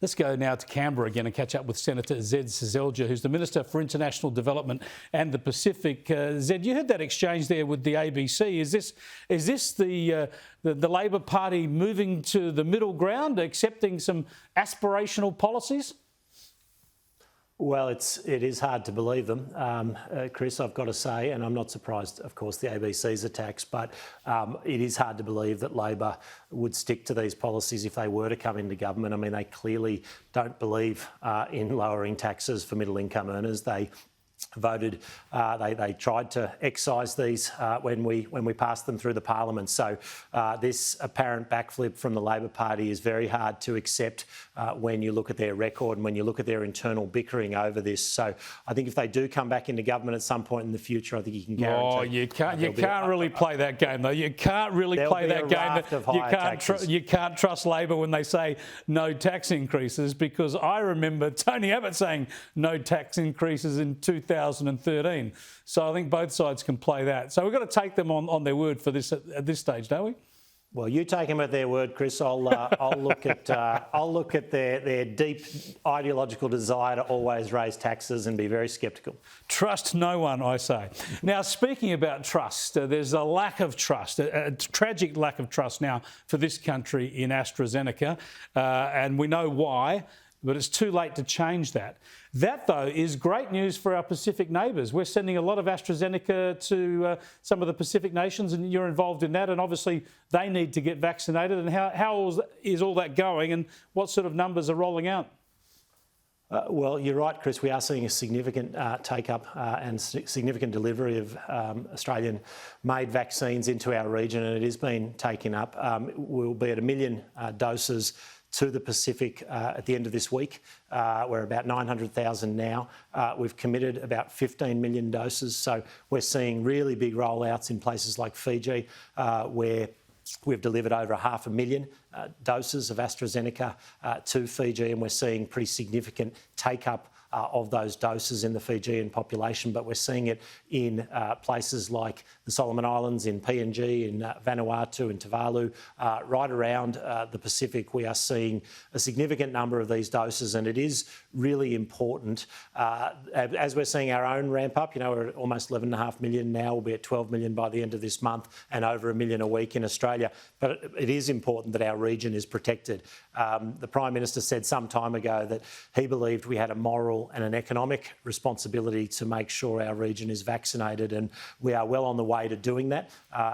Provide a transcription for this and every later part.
Let's go now to Canberra again and catch up with Senator Zed Seselja, who's the Minister for International Development and the Pacific. Zed, you had that exchange there with the ABC. Is this the Labor Party moving to the middle ground, accepting some aspirational policies? Well, it is hard to believe them, Chris, I've got to say, and I'm not surprised, of course, the ABC's attacks, but it is hard to believe that Labor would stick to these policies if they were to come into government. I mean, they clearly don't believe in lowering taxes for middle-income earners. They voted, they tried to excise these when we passed them through the parliament. So this apparent backflip from the Labor Party is very hard to accept when you look at their record and when you look at their internal bickering over this. So I think if they do come back into government at some point in the future, I think you can guarantee. Oh, you can't really play that game though. You can't really play that game. You can't trust Labor when they say no tax increases, because I remember Tony Abbott saying no tax increases in 2013. So I think both sides can play that. So we've got to take them on their word for this at this stage, don't we? Well, you take them at their word, Chris. I'll look at their deep ideological desire to always raise taxes and be very sceptical. Trust no one, I say. Now, speaking about trust, there's a lack of trust, a tragic lack of trust now for this country in AstraZeneca, and we know why. But it's too late to change that. That, though, is great news for our Pacific neighbours. We're sending a lot of AstraZeneca to some of the Pacific nations, and you're involved in that, and obviously they need to get vaccinated. And how is all that going, and what sort of numbers are rolling out? Well, you're right, Chris. We are seeing a significant take-up and significant delivery of Australian-made vaccines into our region, and it is being taken up. We'll be at 1 million doses to the Pacific at the end of this week. We're about 900,000 now. We've committed about 15 million doses. So we're seeing really big rollouts in places like Fiji, where we've delivered over 500,000 doses of AstraZeneca to Fiji, and we're seeing pretty significant take-up of those doses in the Fijian population, but we're seeing it in places like the Solomon Islands, in PNG, in Vanuatu and Tuvalu, right around the Pacific. We are seeing a significant number of these doses, and it is really important. As we're seeing our own ramp up, we're at almost 11.5 million now. We'll be at 12 million by the end of this month, and over 1 million a week in Australia. But it is important that our region is protected. The Prime Minister said some time ago that he believed we had a moral and an economic responsibility to make sure our region is vaccinated, and we are well on the way to doing that,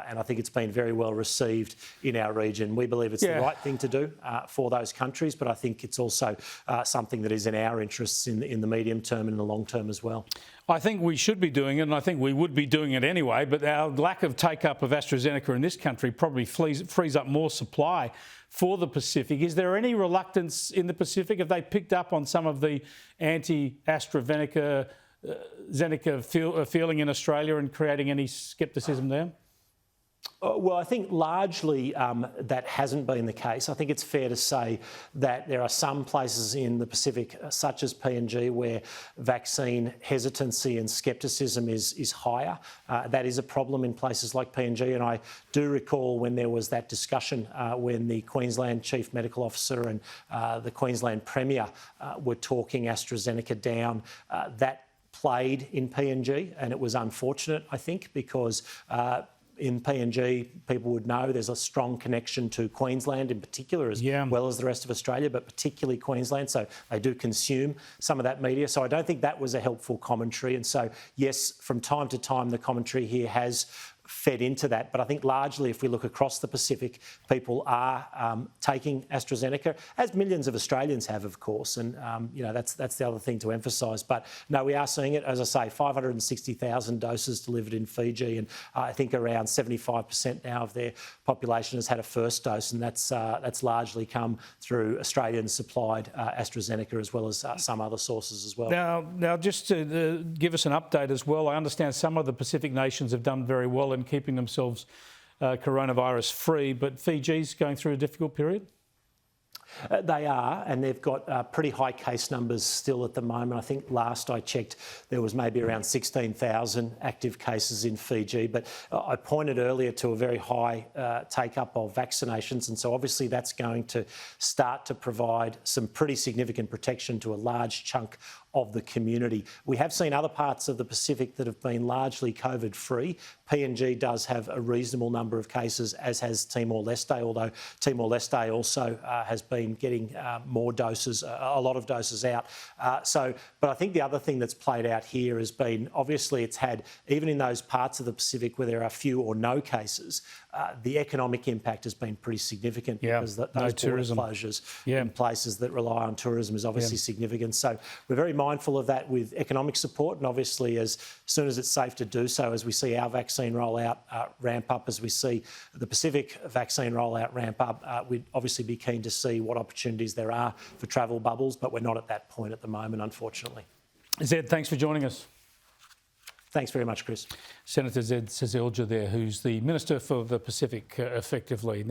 and I think it's been very well received in our region. We believe it's the right thing to do for those countries, but I think it's also something that is in our interests in the medium term and in the long term as well. I think we should be doing it, and I think we would be doing it anyway, but our lack of take-up of AstraZeneca in this country probably frees up more supply for the Pacific. Is there any reluctance in the Pacific? Have they picked up on some of the anti-AstraZeneca feeling in Australia and creating any scepticism there? Well, I think largely that hasn't been the case. I think it's fair to say that there are some places in the Pacific, such as PNG, where vaccine hesitancy and scepticism is higher. That is a problem in places like PNG, and I do recall when there was that discussion when the Queensland Chief Medical Officer and the Queensland Premier were talking AstraZeneca down. That played in PNG, and it was unfortunate, I think, because in PNG, people would know there's a strong connection to Queensland in particular, as well as the rest of Australia, but particularly Queensland. So they do consume some of that media. So I don't think that was a helpful commentary. And so, yes, from time to time, the commentary here has fed into that. But I think largely, if we look across the Pacific, people are taking AstraZeneca, as millions of Australians have, of course. And, that's the other thing to emphasise. But no, we are seeing it. As I say, 560,000 doses delivered in Fiji, and I think around 75% now of their population has had a first dose, and that's largely come through Australian-supplied AstraZeneca, as well as some other sources as well. Now, just to give us an update as well, I understand some of the Pacific nations have done very well in keeping themselves coronavirus free, but Fiji's going through a difficult period? They are, and they've got pretty high case numbers still at the moment. I think last I checked, there was maybe around 16,000 active cases in Fiji. But I pointed earlier to a very high take-up of vaccinations, and so obviously that's going to start to provide some pretty significant protection to a large chunk of the community. We have seen other parts of the Pacific that have been largely COVID-free. PNG does have a reasonable number of cases, as has Timor-Leste, although Timor-Leste also has been getting more doses, a lot of doses out. But I think the other thing that's played out here has been, obviously it's had, even in those parts of the Pacific where there are few or no cases, the economic impact has been pretty significant because those border closures in places that rely on tourism is obviously significant. So we're very mindful of that with economic support, and obviously as soon as it's safe to do so, as we see our vaccine rollout ramp up, as we see the Pacific vaccine rollout ramp up, we'd obviously be keen to see what opportunities there are for travel bubbles, but we're not at that point at the moment, unfortunately. Zed, thanks for joining us. Thanks very much, Chris. Senator Zed Seselja there, who's the Minister for the Pacific, effectively.